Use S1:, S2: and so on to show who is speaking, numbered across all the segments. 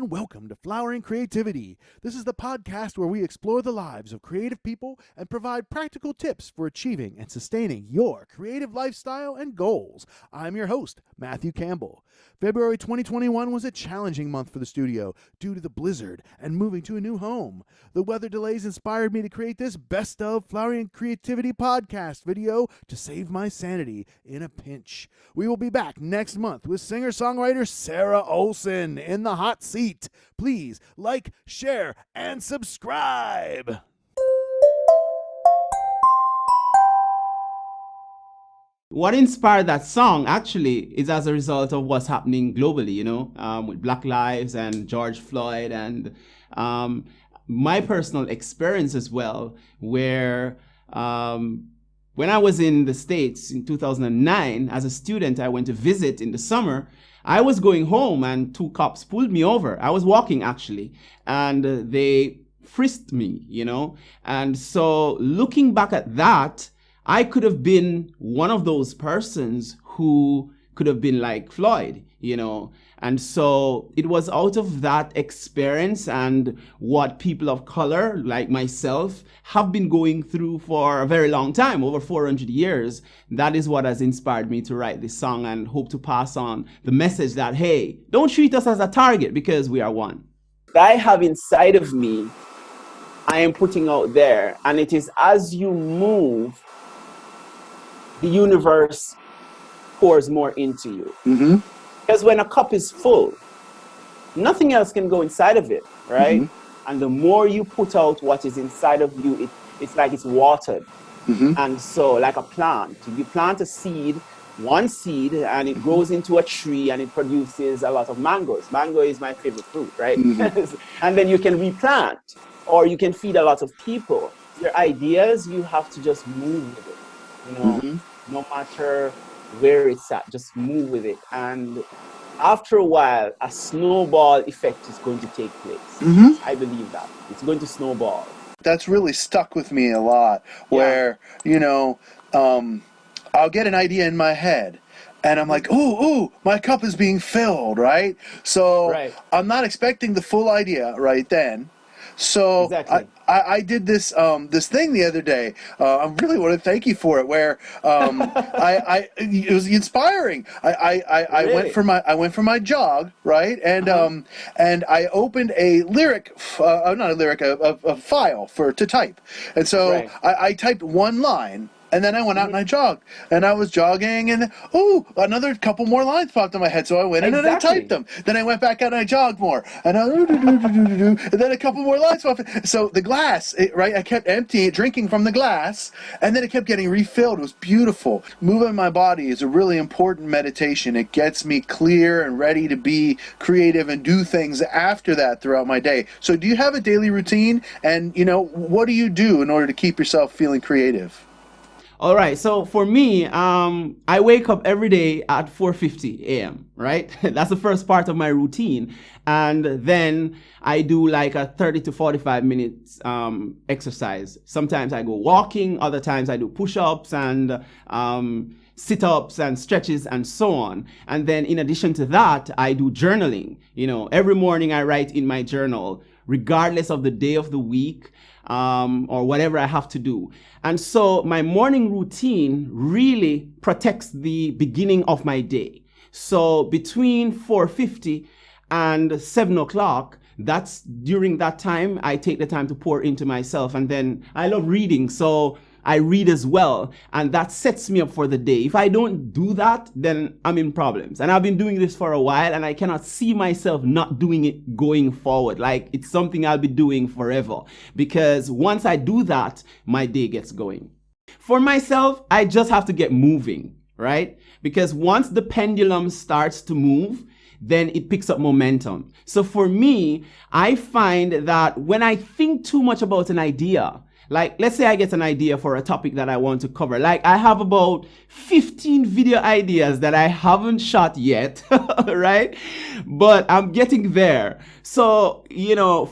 S1: and welcome to Flowering Creativity. This is the podcast where we explore the lives of creative people and provide practical tips for achieving and sustaining your creative lifestyle and goals. I'm your host, Matthew Campbell. February 2021 was a challenging month for the studio due to the blizzard and moving to a new home. The weather delays inspired me to create this Best of Flowering Creativity podcast video to save my sanity in a pinch. We will be back next month with singer-songwriter Sarah Olson in the hot seat. Please like, share, and subscribe.
S2: What inspired that song actually is as a result of what's happening globally, with Black Lives and George Floyd, and my personal experience as well, where when I was in the States in 2009, as a student, I went to visit in the summer. I was going home and two cops pulled me over. I was walking actually, and they frisked me, And so looking back at that, I could have been one of those persons who could have been like Floyd, And so it was out of that experience and what people of color like myself have been going through for a very long time, over 400 years. That is what has inspired me to write this song and hope to pass on the message that, hey, don't treat us as a target because we are one.
S3: I have inside of me, I am putting out there, and it is as you move, the universe pours more into you. Mm-hmm. Because when a cup is full, nothing else can go inside of it, right? Mm-hmm. And the more you put out what is inside of you, it's like it's watered. Mm-hmm. And so like a plant, you plant a seed, one seed, and it grows into a tree and it produces a lot of mangoes. Mango is my favorite fruit, right? Mm-hmm. And then you can replant, or you can feed a lot of people. Your ideas, you have to just move with it. Mm-hmm. No matter where it's at, just move with it. And after a while, a snowball effect is going to take place. Mm-hmm. I believe that. It's going to snowball.
S1: That's really stuck with me a lot, where, I'll get an idea in my head, and I'm like, ooh, my cup is being filled, right? So right. I'm not expecting the full idea right then. So exactly. I did this this thing the other day. I really want to thank you for it. Where it was inspiring. I really? went for my jog, right, and and I opened a file to type, and so right. I typed one line. And then I went out and I jogged. And I was jogging, and another couple more lines popped in my head. So I went in and I typed them. Then I went back out and I jogged more. And and then a couple more lines popped in. So the glass, I kept emptying, drinking from the glass, and then it kept getting refilled. It was beautiful. Moving my body is a really important meditation. It gets me clear and ready to be creative and do things after that throughout my day. So do you have a daily routine? And, what do you do in order to keep yourself feeling creative?
S2: All right, so for me, I wake up every day at 4:50 a.m., right? That's the first part of my routine. And then I do like a 30 to 45 minutes exercise. Sometimes I go walking, other times I do push-ups and sit-ups and stretches and so on. And then in addition to that, I do journaling. Every morning I write in my journal, regardless of the day of the week, or whatever I have to do. And so my morning routine really protects the beginning of my day. So between 4:50 and 7 o'clock, that's during that time, I take the time to pour into myself. And then I love reading, so I read as well, and that sets me up for the day. If I don't do that, then I'm in problems. And I've been doing this for a while, and I cannot see myself not doing it going forward. Like, it's something I'll be doing forever, because once I do that, my day gets going. For myself, I just have to get moving, right? Because once the pendulum starts to move, then it picks up momentum. So for me, I find that when I think too much about an idea, like, let's say I get an idea for a topic that I want to cover. Like, I have about 15 video ideas that I haven't shot yet, right? But I'm getting there. So,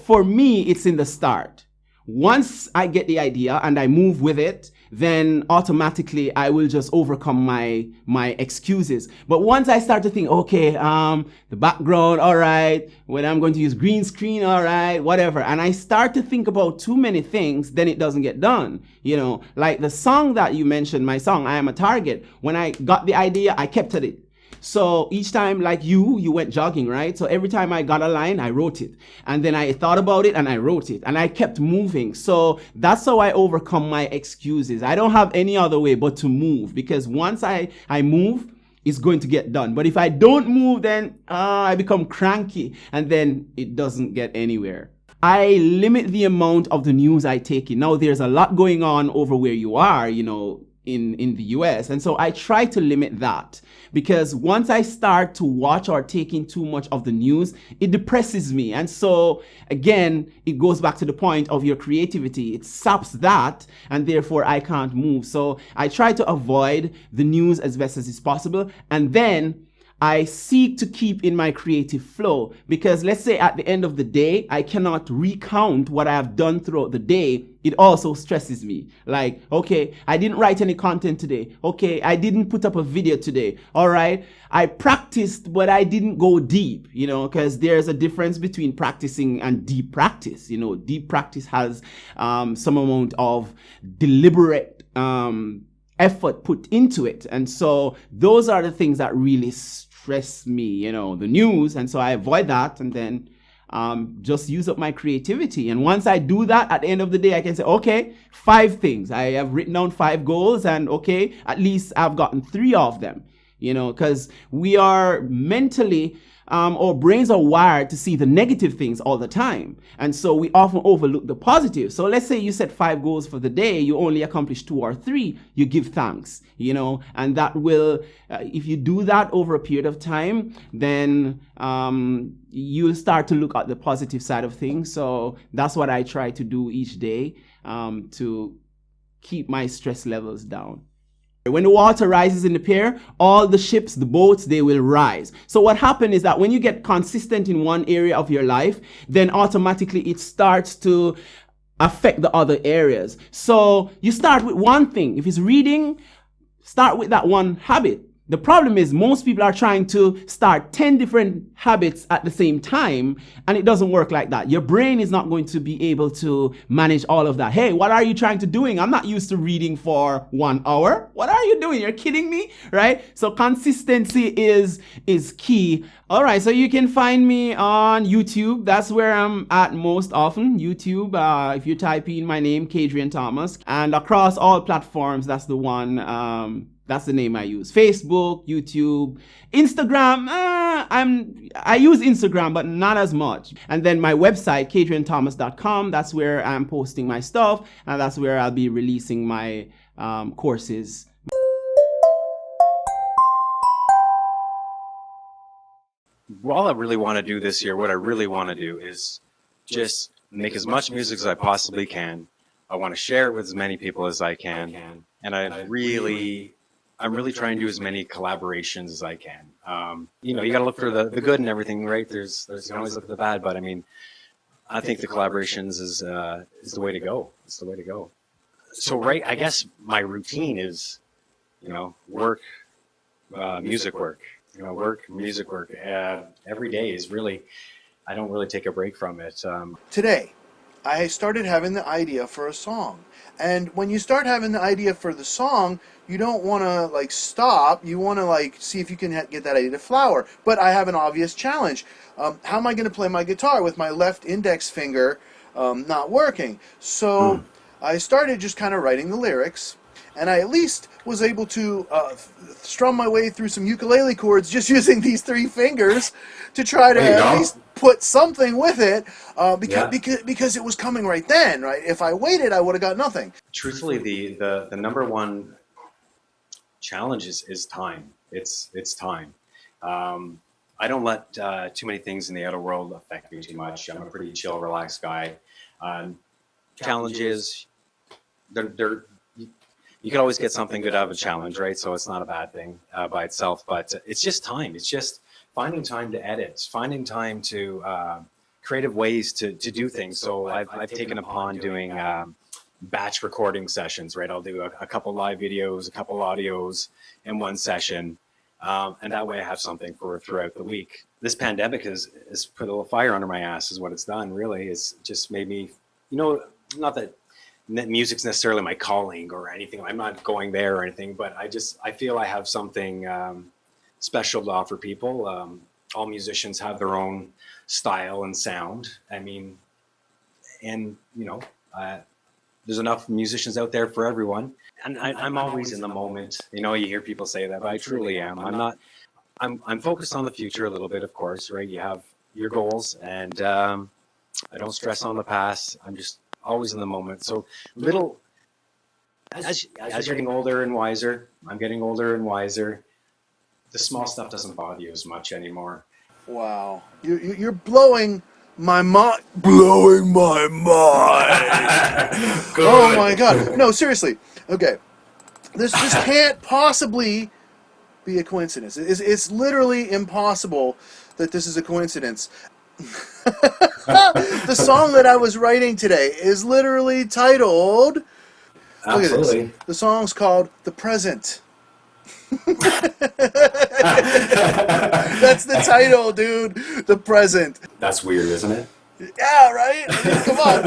S2: for me, it's in the start. once I get the idea and I move with it, then automatically I will just overcome my excuses. But once I start to think, okay, the background, all right, when I'm going to use green screen, all right, whatever, and I start to think about too many things, then it doesn't get done. You know, like the song that you mentioned, my song, I Am a Target. When I got the idea, I kept at it. So each time, like you went jogging, right? So every time I got a line, I wrote it. And then I thought about it and I wrote it. And I kept moving. So that's how I overcome my excuses. I don't have any other way but to move, because once I move, it's going to get done. But if I don't move, then I become cranky and then it doesn't get anywhere. I limit the amount of the news I take in. Now, there's a lot going on over where you are, you know, in the US. And so I try to limit that, because once I start to watch or take in too much of the news, it depresses me. And so again, it goes back to the point of your creativity. It saps that, and therefore I can't move. So I try to avoid the news as best as is possible. And then I seek to keep in my creative flow, because let's say at the end of the day, I cannot recount what I have done throughout the day. It also stresses me. Like, okay, I didn't write any content today. Okay, I didn't put up a video today. All right, I practiced, but I didn't go deep, you know, because there's a difference between practicing and deep practice. You know, deep practice has some amount of deliberate effort put into it. And so those are the things that really stress me, you know, the news. And so I avoid that and then just use up my creativity. And once I do that, at the end of the day, I can say, okay, 5 things. I have written down 5 goals, and okay, at least I've gotten 3 of them, you know, because we are mentally, our brains are wired to see the negative things all the time. And so we often overlook the positive. So let's say you set 5 goals for the day, you only accomplish 2 or 3, you give thanks, you know, and that will, if you do that over a period of time, then you'll start to look at the positive side of things. So that's what I try to do each day to keep my stress levels down. When the water rises in the pier, all the ships, the boats, they will rise. So what happens is that when you get consistent in one area of your life, then automatically it starts to affect the other areas. So you start with one thing. If it's reading, start with that one habit. The problem is most people are trying to start 10 different habits at the same time, and it doesn't work like that. Your brain is not going to be able to manage all of that. Hey, what are you trying to doing? I'm not used to reading for 1 hour. What are you doing? You're kidding me, right? So consistency is key. All right, so you can find me on YouTube. That's where I'm at most often, YouTube. If you type in my name, Kadrian Thomas, and across all platforms, that's the one. That's the name I use. Facebook, YouTube, Instagram. I use Instagram, but not as much. And then my website, kadrianthomas.com. That's where I'm posting my stuff, and that's where I'll be releasing my courses.
S4: All I really want to do this year, what I really want to do is just make as much music as I possibly can. I want to share it with as many people as I can. And I'm really trying to do as many collaborations as I can. You know, you got to look for the good and everything, right? There's you can always look at the bad, but I mean, I think the collaborations is the way to go. It's the way to go. So, right, I guess my routine is, you know, work, music work. You know, work, music work. Every day is really, I don't really take a break from it.
S1: Today, I started having the idea for a song. And when you start having the idea for the song, you don't want to like stop. You want to like see if you can get that idea to flower. But I have an obvious challenge. How am I going to play my guitar with my left index finger not working? So I started just kind of writing the lyrics. And I at least was able to strum my way through some ukulele chords just using these 3 fingers to try to at least put something with it because it was coming right then, right? If I waited, I would have got nothing.
S4: Truthfully, the number one challenge is time. It's time. I don't let too many things in the outer world affect me too much. I'm a pretty chill, relaxed guy. Challenges, you can always get something good out of a challenge, right? So it's not a bad thing by itself, but it's just time. It's just finding time to edit, finding time to creative ways to do things. So I've taken upon doing batch recording sessions, right? I'll do a couple live videos, a couple audios in one session. And that way I have something for throughout the week. This pandemic has put a little fire under my ass is what it's done, really. It's just made me, not that music's necessarily my calling or anything. I'm not going there or anything, but I feel I have something special to offer people. All musicians have their own style and sound. I mean, and, there's enough musicians out there for everyone. And I'm always in the moment. You hear people say that, but I truly am. I'm focused on the future a little bit, of course, right? You have your goals, and I don't stress on the past. I'm just always in the moment. So as you're getting older and wiser, I'm getting older and wiser, the small stuff doesn't bother you as much anymore.
S1: Wow. You're blowing my mind. Blowing my mind. Oh my God. No, seriously. Okay. This can't possibly be a coincidence. It's literally impossible that this is a coincidence. The song that I was writing today is literally titled...
S3: Absolutely.
S1: Look at this. The song's called The Present. That's the title, dude. The Present.
S3: That's weird, isn't it?
S1: Yeah, right? I mean, come on.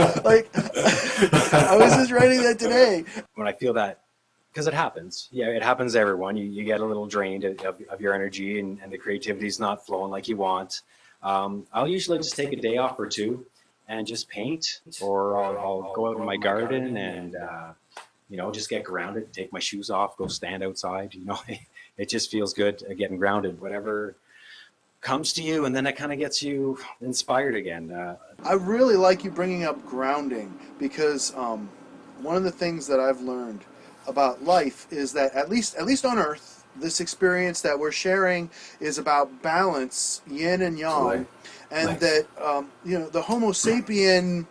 S1: I was just writing that today.
S4: When I feel that, because it happens. Yeah, it happens to everyone. You get a little drained of your energy and the creativity's not flowing like you want. I'll usually just take a day off or two and just paint, or I'll go out in my garden and, just get grounded, take my shoes off, go stand outside. It just feels good getting grounded, whatever comes to you, and then it kind of gets you inspired again.
S1: I really like you bringing up grounding, because one of the things that I've learned about life is that at least on Earth, this experience that we're sharing is about balance, yin and yang, and that the Homo sapien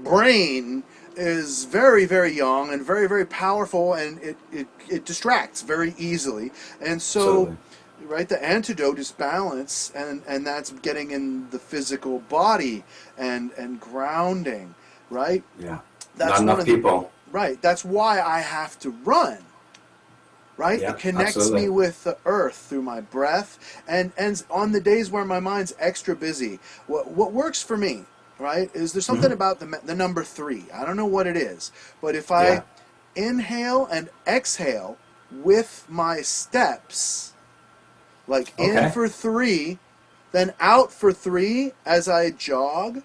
S1: brain is very, very young and very, very powerful, and it distracts very easily, and so right, the antidote is balance, and that's getting in the physical body and grounding, right?
S3: Yeah.
S1: That's
S3: not enough people.
S1: Right. That's why I have to run. Right?
S3: Yeah,
S1: it connects
S3: absolutely.
S1: me with the earth through my breath, and on the days where my mind's extra busy, what works for me, right, is there's something about the number 3. I don't know what it is, but if I inhale and exhale with my steps, like in for 3, then out for 3 as I jog,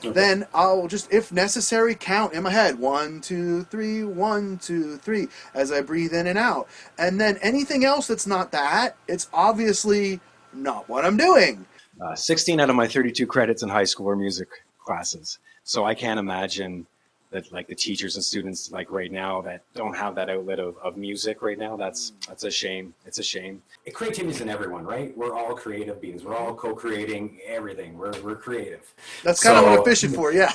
S1: then I'll just, if necessary, count in my head 1, 2, 3, 1, 2, 3 as I breathe in and out. And then anything else that's not that, it's obviously not what I'm doing.
S4: 16 out of my 32 credits in high school were music classes. So I can't imagine that, like, the teachers and students, like, right now that don't have that outlet of music right now. That's a shame. It's a shame.
S5: Creativity is in everyone, right? We're all creative beings. We're all co-creating everything. We're creative.
S1: That's kind of what I'm fishing for, yeah.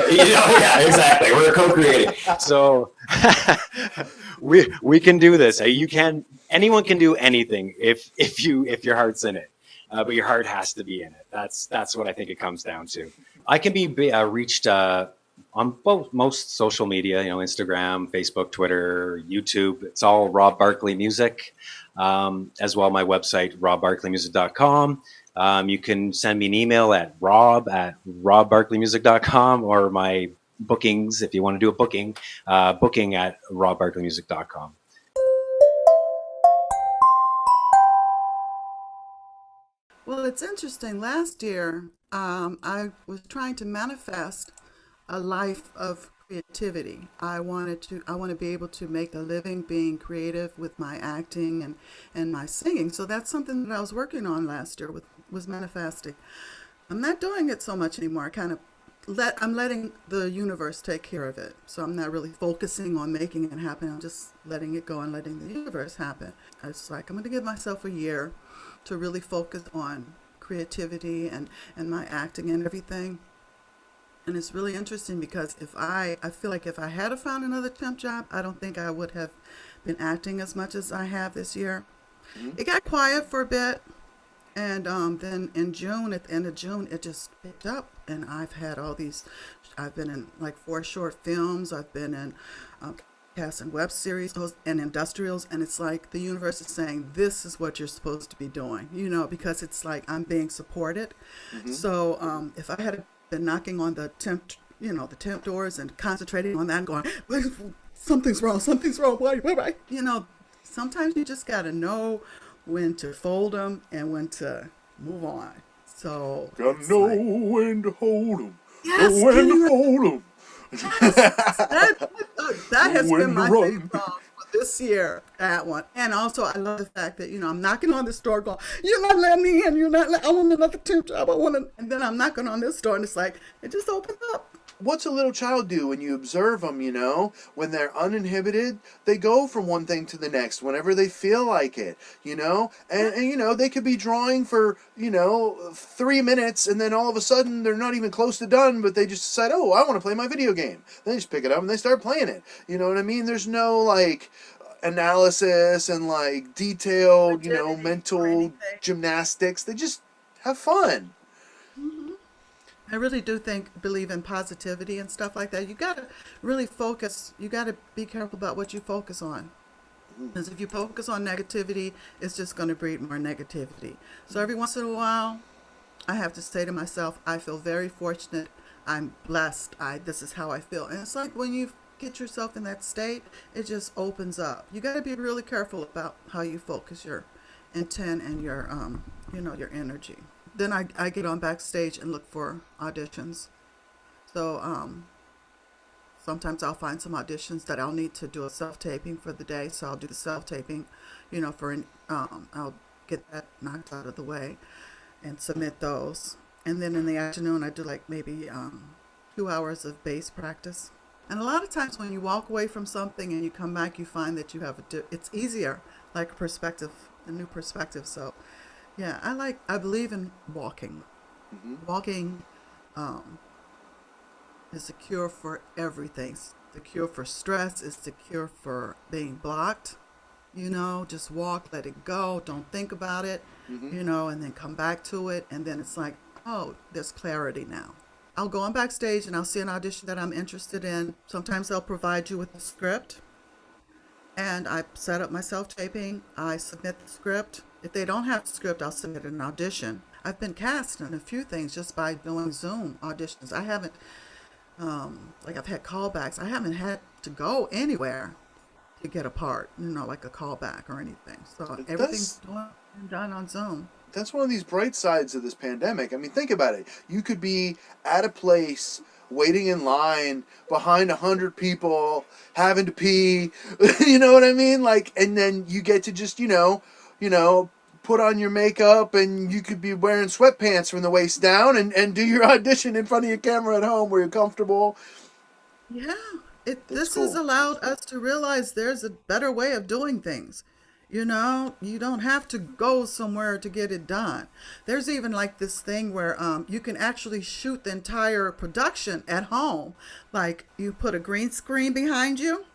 S5: Yeah, exactly. We're co-creating.
S4: So we can do this. Anyone can do anything if your heart's in it. But your heart has to be in it. That's what I think it comes down to. I can be reached on most social media, Instagram, Facebook, Twitter, YouTube. It's all Rob Barclay Music, as well my website, robbarclaymusic.com. You can send me an email at rob@robbarclaymusic.com, or my bookings, if you want to do a booking, booking at robbarclaymusic.com.
S6: Well, it's interesting. Last year, I was trying to manifest a life of creativity. I want to be able to make a living being creative with my acting and my singing. So that's something that I was working on last year was manifesting. I'm not doing it so much anymore. I'm letting the universe take care of it. So I'm not really focusing on making it happen. I'm just letting it go and letting the universe happen. It's like I'm going to give myself a year to really focus on creativity and my acting and everything. And it's really interesting because I feel like if I had found another temp job, I don't think I would have been acting as much as I have this year. Mm-hmm. It got quiet for a bit. And then in June, at the end of June, it just picked up. and I've had all these. I've been in like 4 short films. I've been in cast and web series and industrials, and it's like the universe is saying this is what you're supposed to be doing, because it's like I'm being supported. So if I had been knocking on the temp doors and concentrating on that and going, something's wrong, why? Sometimes you just got to know when to fold them and when to move on. So
S1: Gotta know when to hold them.
S6: Yes,
S1: know when to hold them.
S6: yes, that has
S1: When
S6: been
S1: to
S6: my
S1: run.
S6: theme song for this year. That one, and also I love the fact that I'm knocking on this door, going, "You're not letting me in. I want another temp job. and then I'm knocking on this door, and it's like it just opened up.
S1: What's a little child do when you observe them, when they're uninhibited? They go from one thing to the next whenever they feel like it, and they could be drawing for 3 minutes, and then all of a sudden they're not even close to done, but they just decide, oh, I want to play my video game. Then they just pick it up and they start playing it. You know what I mean? There's no like analysis and like detailed
S6: Rigidity or
S1: mental
S6: anything.
S1: gymnastics. They just have fun.
S6: I really do believe in positivity and stuff like that. You got to really focus. You got to be careful about what you focus on. Because if you focus on negativity, it's just going to breed more negativity. So every once in a while, I have to say to myself, I feel very fortunate. I'm blessed. This is how I feel. And it's like when you get yourself in that state, it just opens up. You got to be really careful about how you focus your intent and your your energy. Then I get on backstage and look for auditions. So sometimes I'll find some auditions that I'll need to do a self-taping for the day. So I'll do the self-taping, I'll get that knocked out of the way and submit those. And then in the afternoon, I do like maybe 2 hours of bass practice. And a lot of times when you walk away from something and you come back, you find that you have it's easier, like a new perspective. So yeah, I believe in walking. Walking is the cure for everything. The cure for stress is the cure for being blocked. Just walk, let it go, don't think about it, and then come back to it. And then it's like, oh, there's clarity now. I'll go on backstage and I'll see an audition that I'm interested in. Sometimes they'll provide you with a script. And I set up my self-taping. I submit the script. If they don't have the script, I'll submit an audition. I've been cast in a few things just by doing Zoom auditions. I haven't, I've had callbacks. I haven't had to go anywhere to get a part, like a callback or anything. So everything's done on Zoom.
S1: That's one of these bright sides of this pandemic. I mean, think about it. You could be at a place waiting in line behind 100 people, having to pee, you know what I mean? Like, and then you get to just, put on your makeup, and you could be wearing sweatpants from the waist down and do your audition in front of your camera at home where you're comfortable.
S6: Yeah, this
S1: cool.
S6: has allowed us to realize there's a better way of doing things. You don't have to go somewhere to get it done. There's even like this thing where you can actually shoot the entire production at home. Like you put a green screen behind you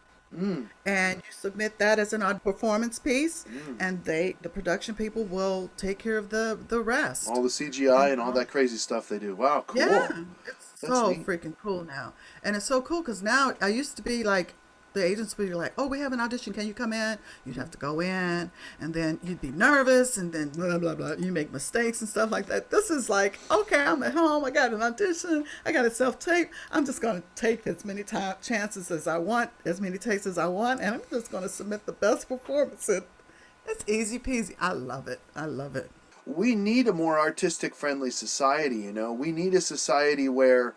S6: and you submit that as an odd performance piece, and the production people will take care of the rest.
S1: All the CGI and all that crazy stuff they do. Wow, cool.
S6: Yeah, it's
S1: That's
S6: so
S1: neat.
S6: freaking cool now. And it's so cool because now I used to be like, the agents would be like, oh, we have an audition. Can you come in? You'd have to go in, and then you'd be nervous, and then blah, blah, blah. You make mistakes and stuff like that. This is like, okay, I'm at home. I got an audition. I got a self-tape. I'm just going to take as many chances as I want, as many takes as I want, and I'm just going to submit the best performance. It's easy peasy. I love it. I love it.
S1: We need a more artistic friendly society, We need a society where,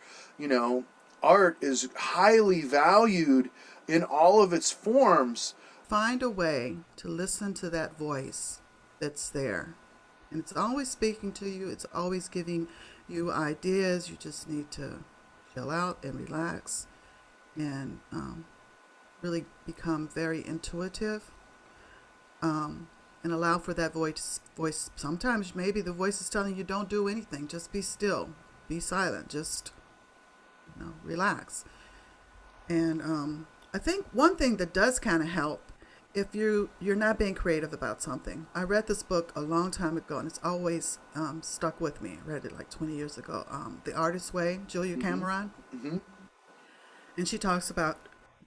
S1: art is highly valued in all of its forms.
S6: Find a way to listen to that voice that's there. And it's always speaking to you. It's always giving you ideas. You just need to chill out and relax and really become very intuitive and allow for that voice. Sometimes maybe the voice is telling you don't do anything. Just be still. Be silent. Just relax. And I think one thing that does kind of help if you're not being creative about something. I read this book a long time ago, and it's always stuck with me. I read it like 20 years ago. The Artist's Way, Julia Cameron, and she talks about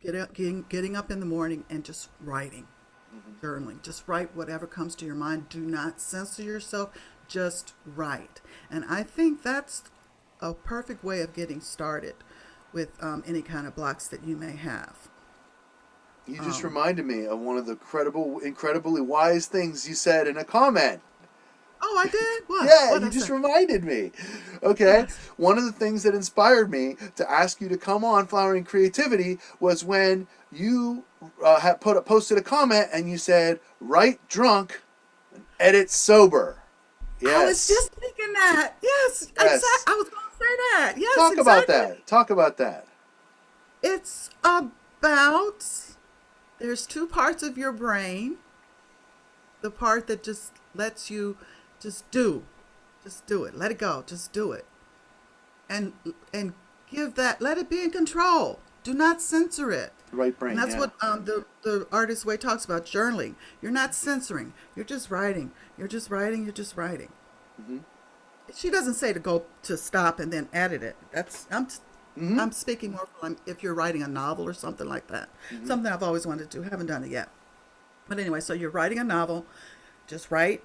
S6: getting up in the morning and just writing, journaling. Just write whatever comes to your mind. Do not censor yourself. Just write. And I think that's a perfect way of getting started with any kind of blocks that you may have.
S1: You just reminded me of one of the incredibly wise things you said in a comment.
S6: Oh, I did? What?
S1: Yeah,
S6: What'd
S1: you
S6: I
S1: just
S6: say?
S1: reminded me. Okay.
S6: Yes.
S1: One of the things that inspired me to ask you to come on Flowering Creativity was when you had posted a comment and you said, write drunk, edit sober.
S6: I was
S1: Yes.
S6: just thinking that. Yes,
S1: Yes.
S6: exactly. I was going to say that. Yes,
S1: Talk about
S6: exactly.
S1: that. Talk about that.
S6: It's about, there's two parts of your brain. The part that just lets you just do it. Let it go. Just do it. And let it be in control. Do not censor it.
S1: Right brain.
S6: And that's
S1: yeah.
S6: what the Artist's Way talks about, journaling. You're not censoring. You're just writing. You're just writing. You're just writing. She doesn't say to go to stop and then edit it. I'm speaking more from if you're writing a novel or something like that. Something I've always wanted to do. Haven't done it yet. But anyway, so you're writing a novel. Just write.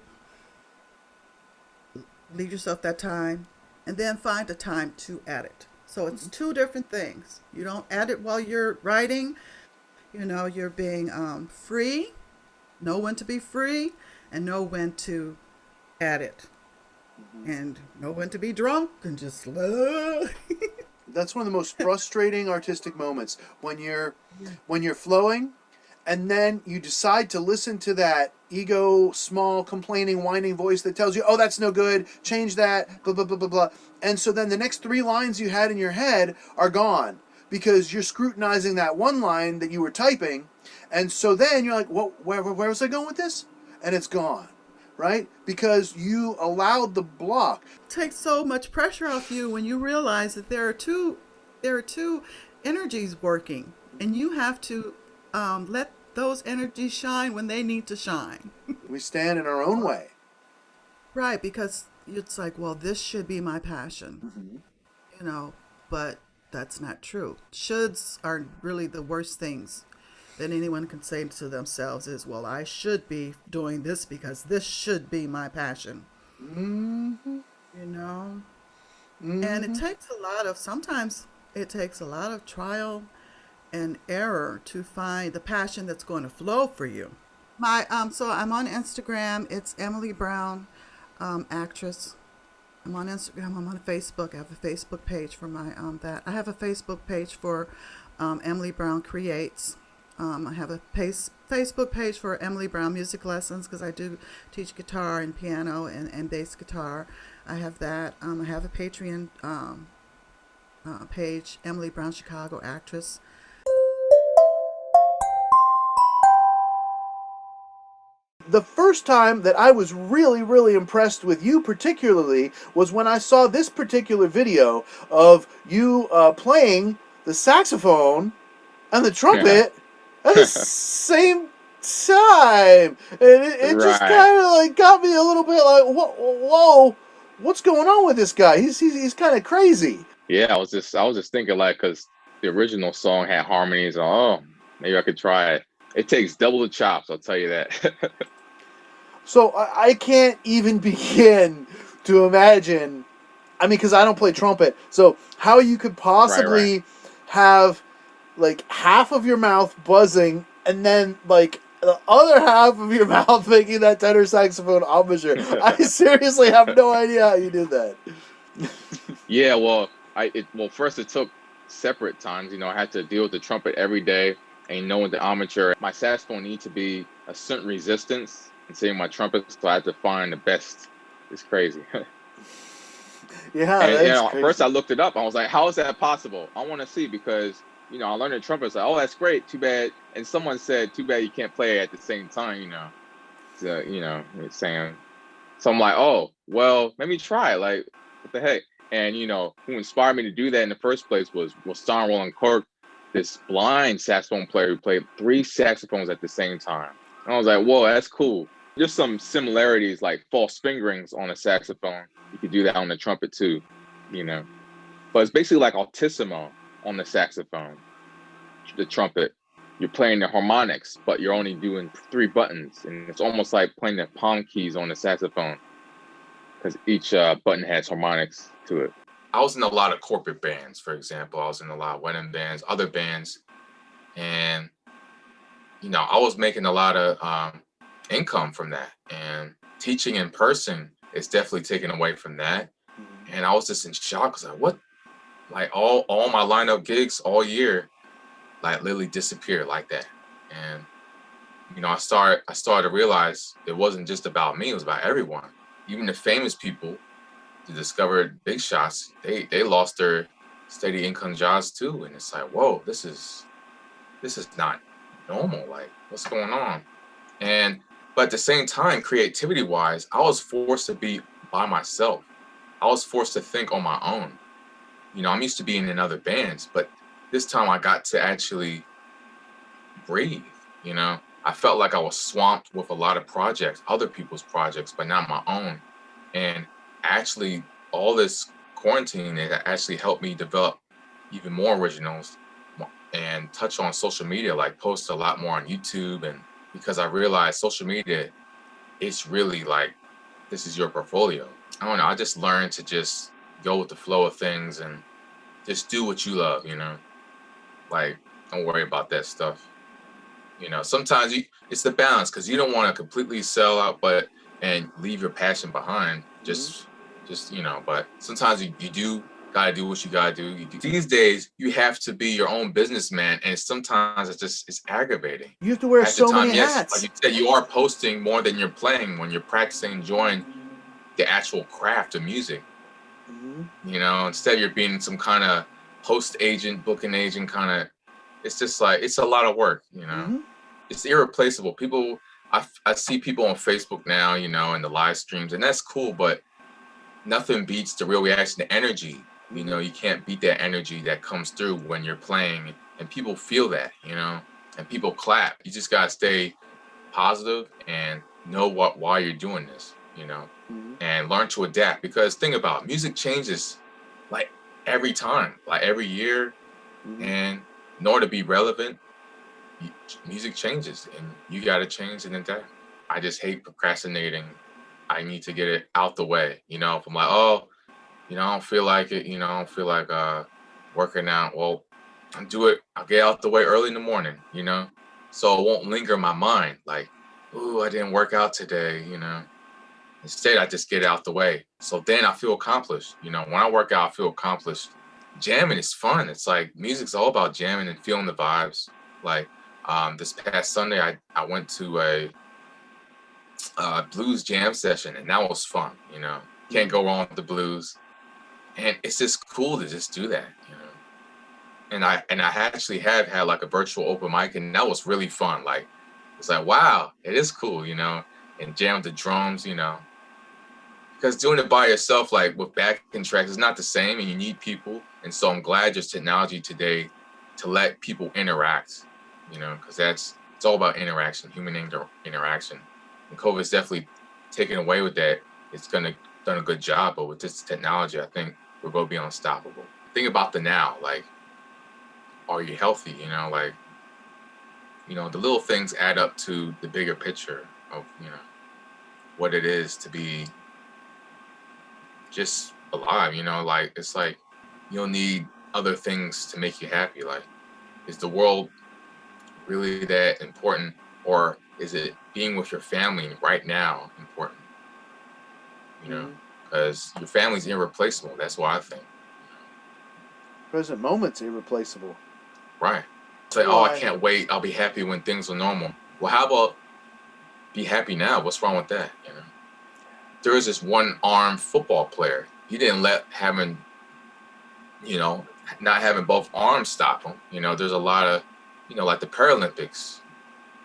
S6: Leave yourself that time. And then find a time to edit. So it's two different things. You don't edit while you're writing. You're being free. Know when to be free. And know when to edit. And know when to be drunk. And just
S1: That's one of the most frustrating artistic moments when you're flowing and then you decide to listen to that ego, small, complaining, whining voice that tells you, oh, that's no good, change that, blah, blah, blah, blah, blah. And so then the next 3 lines you had in your head are gone because you're scrutinizing that one line that you were typing. And so then you're like, where was I going with this? And it's gone, right? Because you allowed the block.
S6: takes so much pressure off you when you realize that there are two energies working, and you have to let those energies shine when they need to shine.
S1: We stand in our own way.
S6: Right, because it's like, well, this should be my passion, but that's not true. Shoulds are really the worst things that anyone can say to themselves is, well, I should be doing this because this should be my passion. And sometimes it takes a lot of trial and error to find the passion that's going to flow for you. So I'm on Instagram. It's Emily Brown, actress. I'm on Instagram. I'm on Facebook. I have a Facebook page for my that. I have a Facebook page for Emily Brown Creates. I have a Facebook page for Emily Brown Music Lessons because I do teach guitar and piano and bass guitar. I have that. I have a Patreon page, Emily Brown Chicago Actress.
S1: The first time that I was really, really impressed with you particularly was when I saw this particular video of you playing the saxophone and the trumpet at the same time. And it just kind of like got me a little bit like, whoa, what's going on with this guy? He's kind of crazy.
S7: Yeah, I was just thinking like, because the original song had harmonies. And, oh, maybe I could try it. It takes double the chops, I'll tell you that.
S1: So I can't even begin to imagine. I mean, because I don't play trumpet, so how you could possibly have like half of your mouth buzzing and then like the other half of your mouth making that tenor saxophone embouchure. I seriously have no idea how you did that.
S7: Yeah, well, first it took separate times. I had to deal with the trumpet every day and knowing the embouchure. My saxophone needs to be a certain resistance, and same my trumpet, so I had to find the best. It's crazy.
S1: Yeah,
S7: and
S1: crazy.
S7: First I looked it up. I was like, how is that possible? I want to see because I learned the trumpet. It's like, oh, that's great. Too bad. And someone said, too bad you can't play at the same time. So it's saying. So I'm like, oh, well, let me try. Like, what the heck? And who inspired me to do that in the first place was Stonewall and Kirk. this blind saxophone player who played 3 saxophones at the same time. And I was like, whoa, that's cool. There's some similarities, like false fingerings on a saxophone. You could do that on the trumpet too, you know. But it's basically like altissimo on the saxophone, the trumpet. You're playing the harmonics, but you're only doing 3 buttons. And it's almost like playing the palm keys on the saxophone, because each button has harmonics to it. I was in a lot of corporate bands, for example. I was in a lot of wedding bands, other bands. And, you know, I was making a lot of income from that. And teaching in person is definitely taken away from that. And I was just in shock. I was like, what? Like all my lineup gigs all year, like literally disappeared like that. And, you know, I started to realize it wasn't just about me, it was about everyone. Even the famous people, the discovered big shots, they lost their steady income jobs too. And it's like, whoa, this is not normal. Like, what's going on? But at the same time, creativity wise, I was forced to be by myself. I was forced to think on my own. You know, I'm used to being in other bands, but this time I got to actually breathe, you know. I felt like I was swamped with a lot of projects, other people's projects, but not my own. And actually, all this quarantine, it actually helped me develop even more originals and touch on social media, like post a lot more on YouTube. And because I realized social media, it's really like, this is your portfolio. I don't know, I just learned to just go with the flow of things and just do what you love, you know? Like, don't worry about that stuff. You know, sometimes it's the balance, because you don't want to completely sell out and leave your passion behind. Just you know, but sometimes you do gotta do what you gotta do. These days you have to be your own businessman, and sometimes it's aggravating.
S1: You have to wear
S7: At the
S1: so
S7: time,
S1: many
S7: yes,
S1: hats.
S7: like you said, you are posting more than you're playing when you're practicing, enjoying the actual craft of music. You know, instead you're being some kind of post agent, booking agent kind of. It's just like, it's a lot of work, you know. It's irreplaceable. People, I see people on Facebook now, you know, and the live streams, and that's cool, but nothing beats the real reaction, the energy. You know, you can't beat that energy that comes through when you're playing, and people feel that, you know, and people clap. You just gotta stay positive and know why you're doing this, you know, and learn to adapt. Because think about it, music changes like every time, like every year, and in order to be relevant, music changes, and you got to change and adapt. I just hate procrastinating. I need to get it out the way. You know, if I'm like, oh, you know, I don't feel like it. You know, I don't feel like working out. Well, I'll get out the way early in the morning. You know, so it won't linger in my mind. Like, ooh, I didn't work out today. You know, instead I just get it out the way. So then I feel accomplished. You know, when I work out, I feel accomplished. Jamming is fun. It's like music's all about jamming and feeling the vibes. Like, this past Sunday, I went to a blues jam session, and that was fun. You know, can't go wrong with the blues, and it's just cool to just do that. You know, and I actually have had like a virtual open mic, and that was really fun. Like, it's like, wow, it is cool. You know, and jam the drums. You know, because doing it by yourself, like with backing tracks, is not the same, and you need people. And so I'm glad there's technology today to let people interact. You know, because it's all about interaction, human interaction. And COVID's definitely taken away with that. It's done a good job, but with this technology, I think we're going to be unstoppable. Think about the now, like, are you healthy? You know, like, you know, the little things add up to the bigger picture of, you know, what it is to be just alive. You know, like, it's like you'll need other things to make you happy. Like, is the world really that important, or is it being with your family right now important? You know, because your family's irreplaceable. That's what I think.
S1: Present moment's irreplaceable.
S7: Right. Say, oh, I can't wait. I'll be happy when things are normal. Well, how about be happy now? What's wrong with that? You know, there was this one-armed football player. He didn't let having, you know, not having both arms stop him. You know, there's a lot of, you know, like the Paralympics,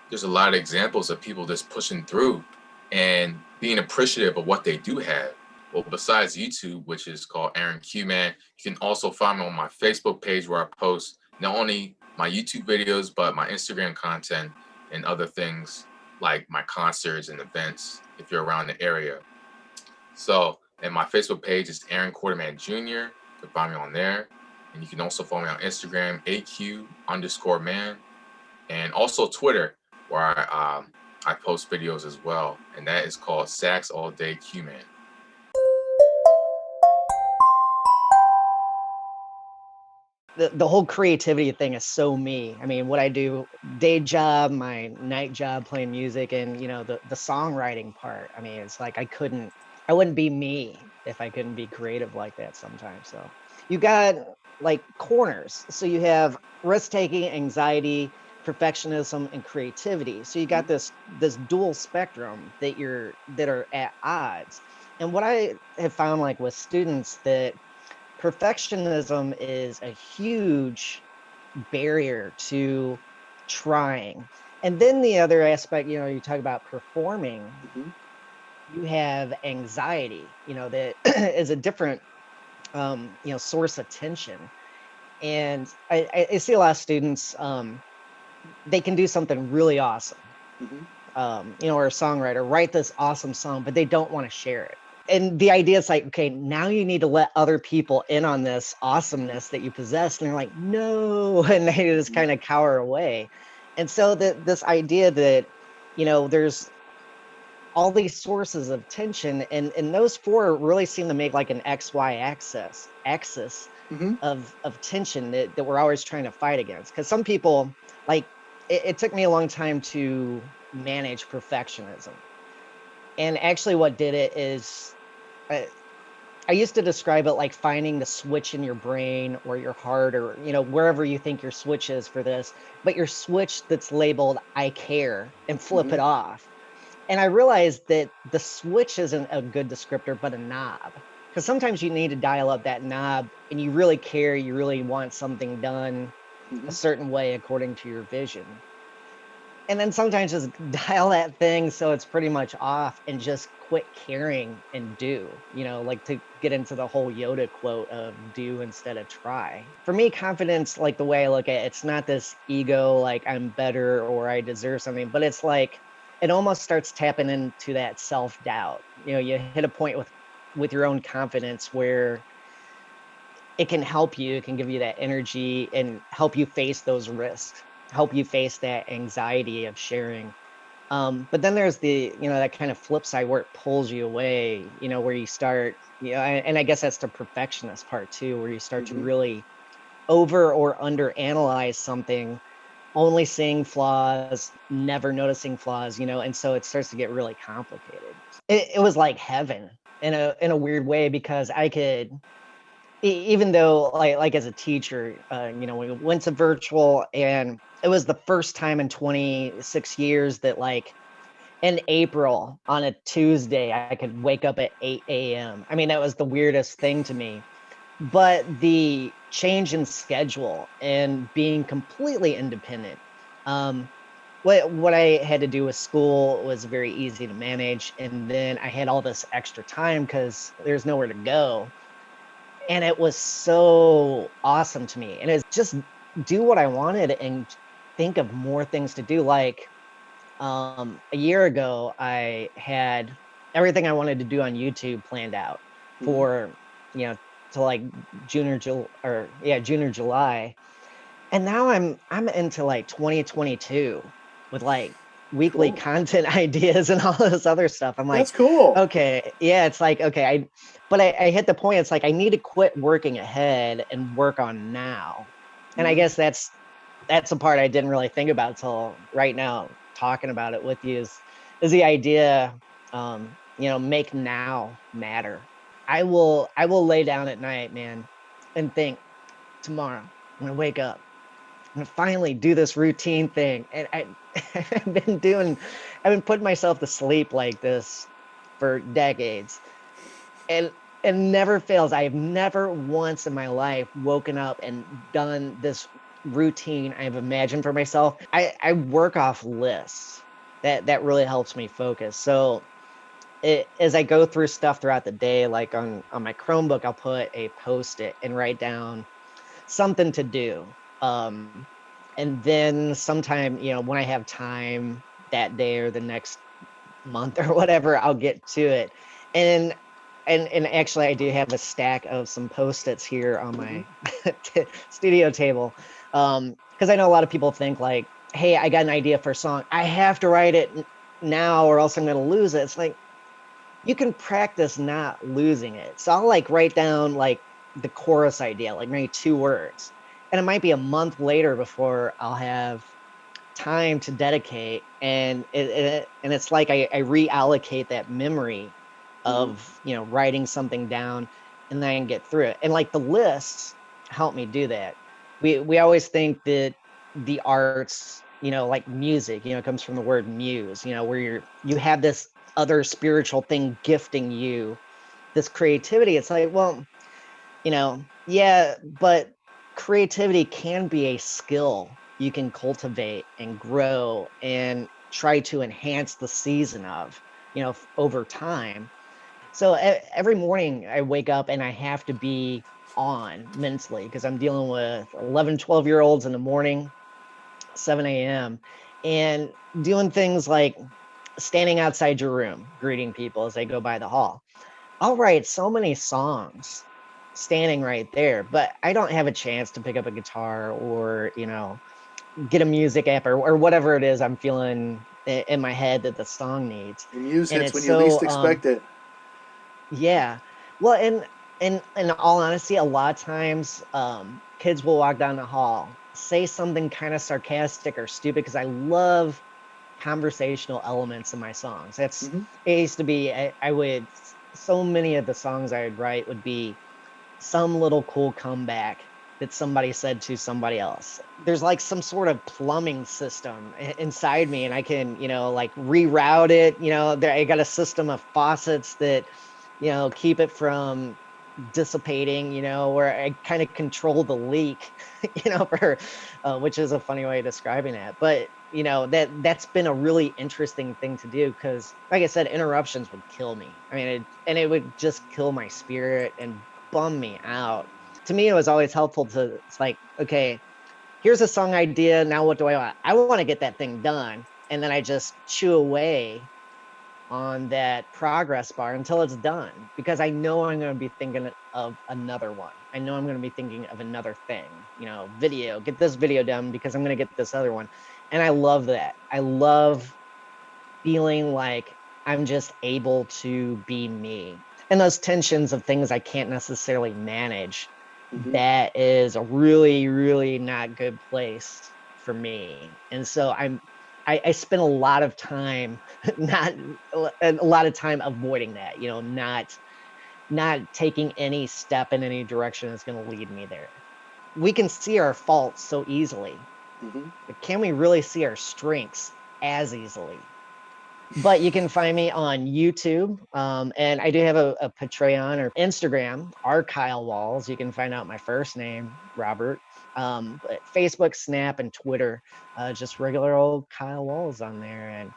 S7: there's a lot of examples of people just pushing through and being appreciative of what they do have. Well, besides YouTube, which is called Qman, you can also find me on my Facebook page where I post not only my YouTube videos, but my Instagram content and other things like my concerts and events if you're around the area. So, and my Facebook page is Aaron Quarterman Jr. You can find me on there. And you can also follow me on Instagram, AQ_man, and also Twitter, where I post videos as well. And that is called Sax All Day Qman.
S8: The whole creativity thing is so me. I mean, what I do, day job, my night job playing music, and the songwriting part. I mean, it's like I wouldn't be me if I couldn't be creative like that sometimes. So you got like corners. So you have risk-taking, anxiety, perfectionism, and creativity. So you got this dual spectrum that are at odds. And what I have found, like with students, that perfectionism is a huge barrier to trying. And then the other aspect, you talk about performing, you have anxiety, that is a different, source of tension. And I see a lot of students, they can do something really awesome, or a songwriter, write this awesome song, but they don't want to share it. And the idea is like, okay, now you need to let other people in on this awesomeness that you possess. And they're like, no, and they just kind of cower away. And so this idea that, there's all these sources of tension, and those four really seem to make like an XY axis of tension that we're always trying to fight against. Because some people, like, it took me a long time to manage perfectionism. And actually what did it is, I used to describe it like finding the switch in your brain or your heart, or, wherever you think your switch is for this, but your switch that's labeled I care, and flip it off. And I realized that the switch isn't a good descriptor, but a knob. Because sometimes you need to dial up that knob and you really care, you really want something done a certain way according to your vision. And then sometimes just dial that thing so it's pretty much off and just quit caring and do, like to get into the whole Yoda quote of do instead of try. For me, confidence, like the way I look at it, it's not this ego, like I'm better or I deserve something, but it's like, it almost starts tapping into that self-doubt. You hit a point with your own confidence where it can help you, it can give you that energy and help you face those risks, help you face that anxiety of sharing. But then there's the, that kind of flip side where it pulls you away, where you start, and I guess that's the perfectionist part too, where you start to really over or under analyze something, only seeing flaws, never noticing flaws, and so it starts to get really complicated. It was like heaven in a weird way, because I could, even though like as a teacher, we went to virtual, and it was the first time in 26 years that, like, in April on a Tuesday, I could wake up at 8 a.m. I mean, that was the weirdest thing to me. But the change in schedule and being completely independent, what I had to do with school was very easy to manage. And then I had all this extra time because there's nowhere to go. And it was so awesome to me. And it's just do what I wanted and think of more things to do. Like a year ago, I had everything I wanted to do on YouTube planned out for, to like June or July. And now I'm into like 2022 with like weekly content ideas and all this other stuff. I'm like,
S1: That's cool.
S8: Okay, yeah, it's like, okay, I hit the point, it's like I need to quit working ahead and work on now. And I guess that's a part I didn't really think about till right now, talking about it with you, is the idea, make now matter. I will lay down at night, man, and think, tomorrow I'm gonna wake up, I'm gonna finally do this routine thing. And I've been putting myself to sleep like this for decades, and it never fails. I have never once in my life woken up and done this routine I've imagined for myself. I work off lists. That really helps me focus. So as I go through stuff throughout the day, like on my Chromebook, I'll put a Post-it and write down something to do. And then sometime, when I have time that day or the next month or whatever, I'll get to it. And actually I do have a stack of some Post-its here on my studio table. Because I know a lot of people think like, hey, I got an idea for a song. I have to write it now or else I'm going to lose it. It's like, you can practice not losing it. So I'll like write down like the chorus idea, like maybe 2 words. And it might be a month later before I'll have time to dedicate. And it's like I reallocate that memory of, writing something down, and then I can get through it. And like the lists help me do that. We always think that the arts, like music, comes from the word muse, where you have this other spiritual thing gifting you this creativity. It's like, well, yeah, but creativity can be a skill you can cultivate and grow and try to enhance the season of, over time. So every morning I wake up and I have to be on mentally because I'm dealing with 11, 12-year-olds in the morning, 7 a.m. and doing things like standing outside your room, greeting people as they go by the hall. I'll write so many songs standing right there, but I don't have a chance to pick up a guitar or, get a music app or whatever it is I'm feeling in my head that the song needs.
S1: The muse
S8: And
S1: hits
S8: it's
S1: when you least
S8: so,
S1: expect it.
S8: yeah. Well, and in all honesty, a lot of times kids will walk down the hall, say something kind of sarcastic or stupid because I love conversational elements in my songs. It used to be, I would, so many of the songs I would write would be some little cool comeback that somebody said to somebody else. There's like some sort of plumbing system inside me, and I can, like reroute it. I got a system of faucets that, keep it from dissipating, where I kind of control the leak, for which is a funny way of describing it. But that's been a really interesting thing to do because, like I said, interruptions would kill me. I mean, it would just kill my spirit and bum me out. To me, it was always helpful to, it's like, okay, here's a song idea. Now what do I want? I want to get that thing done. And then I just chew away on that progress bar until it's done, because I know I'm going to be thinking of another one. I know I'm going to be thinking of another thing, video, get this video done because I'm going to get this other one. And I love that. I love feeling like I'm just able to be me. And those tensions of things I can't necessarily manage, that is a really, really not good place for me. And so I spend a lot of time avoiding that, not taking any step in any direction that's going to lead me there. We can see our faults so easily, but can we really see our strengths as easily? But you can find me on YouTube, and I do have a Patreon or Instagram, our Kyle Walz. You can find out my first name, Robert. But Facebook, Snap, and Twitter, just regular old Kyle Walz on there. And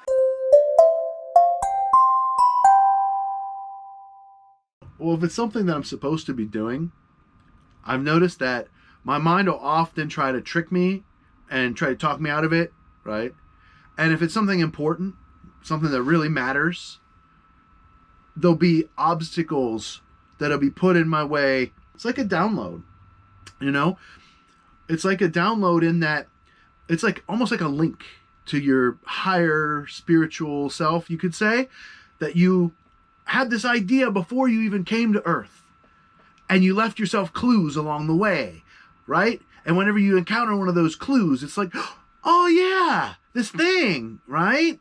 S1: Well, if it's something that I'm supposed to be doing, I've noticed that my mind will often try to trick me and try to talk me out of it, right? And if it's something important, something that really matters, there'll be obstacles that'll be put in my way. It's like a download, It's like a download in that it's like almost like a link to your higher spiritual self, you could say, that you had this idea before you even came to Earth. And you left yourself clues along the way, right? And whenever you encounter one of those clues, it's like, oh yeah, this thing, right?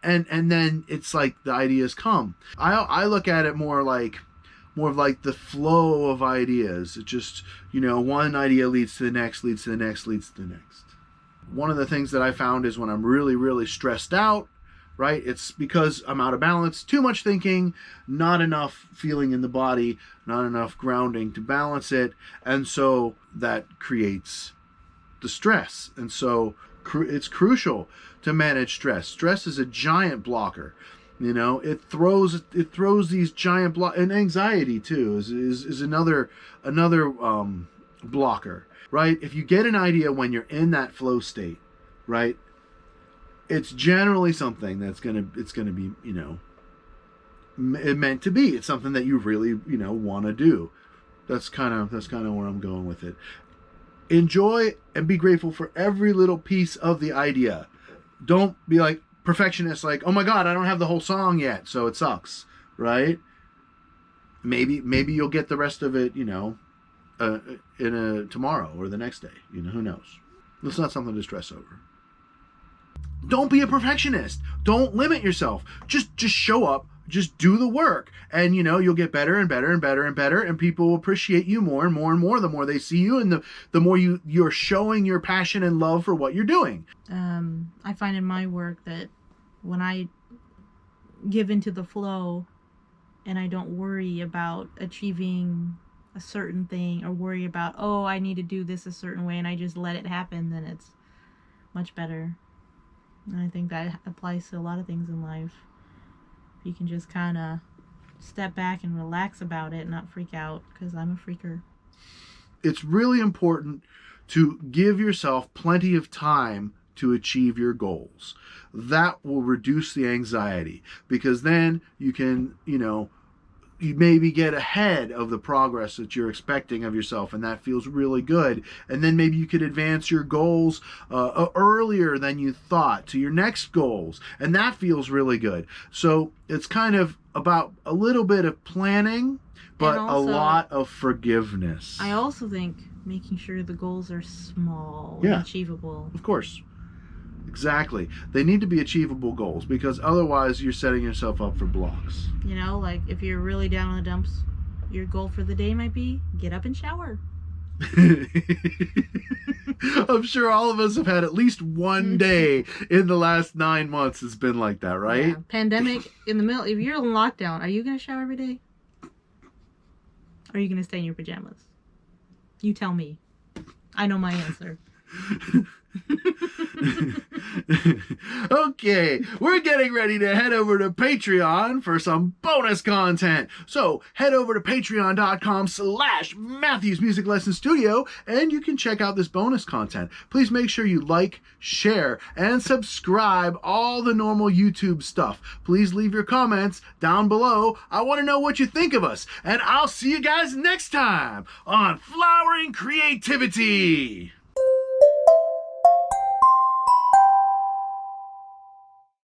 S1: And then it's like the ideas come. I look at it more of like the flow of ideas. It just, one idea leads to the next, leads to the next, leads to the next. One of the things that I found is when I'm really, really stressed out, right? It's because I'm out of balance, too much thinking, not enough feeling in the body, not enough grounding to balance it. And so that creates the stress. And so it's crucial to manage stress. Stress is a giant blocker. It throws these giant and anxiety too is another blocker. right? If you get an idea when you're in that flow state, right, it's generally something that's gonna be, you know, meant to be. It's something that you really, you know, want to do. That's kind of where I'm going with it. Enjoy and be grateful for every little piece of the idea. Don't be like perfectionist, like, oh my God, I don't have the whole song yet, so it sucks, right? Maybe you'll get the rest of it, you know, tomorrow or the next day. You know, who knows? It's not something to stress over. Don't be a perfectionist. Don't limit yourself. Just show up. Just do the work, and you know, you'll get better and better and better and better, and people will appreciate you more and more and more the more they see you, and the more you're showing your passion and love for what you're doing.
S9: I find in my work that when I give into the flow and I don't worry about achieving a certain thing or worry about, oh, I need to do this a certain way, and I just let it happen, then it's much better. And I think that applies to a lot of things in life. You can just kind of step back and relax about it, not freak out, because I'm a freaker.
S1: It's really important to give yourself plenty of time to achieve your goals. That will reduce the anxiety, because then you can, you know, you maybe get ahead of the progress that you're expecting of yourself, and that feels really good. And then maybe you could advance your goals earlier than you thought to your next goals, and that feels really good. So it's kind of about a little bit of planning, but
S9: also,
S1: a lot of forgiveness.
S9: I also think making sure the goals are small
S1: Yeah.
S9: and achievable.
S1: Of course. Exactly. They need to be achievable goals, because otherwise you're setting yourself up for blocks.
S9: You know, like if you're really down in the dumps, your goal for the day might be get up and shower.
S1: I'm sure all of us have had at least one day in the last 9 months that's been like that, right?
S9: Yeah. Pandemic in the middle, if you're in lockdown, are you going to shower every day? Or are you going to stay in your pajamas? You tell me. I know my answer.
S1: Okay, we're getting ready to head over to Patreon for some bonus content. So head over to patreon.com/Matthew's Music Lesson Studio and you can check out this bonus content. Please make sure you like, share, and subscribe, all the normal YouTube stuff. Please leave your comments down below. I want to know what you think of us, and I'll see you guys next time on Flowering Creativity.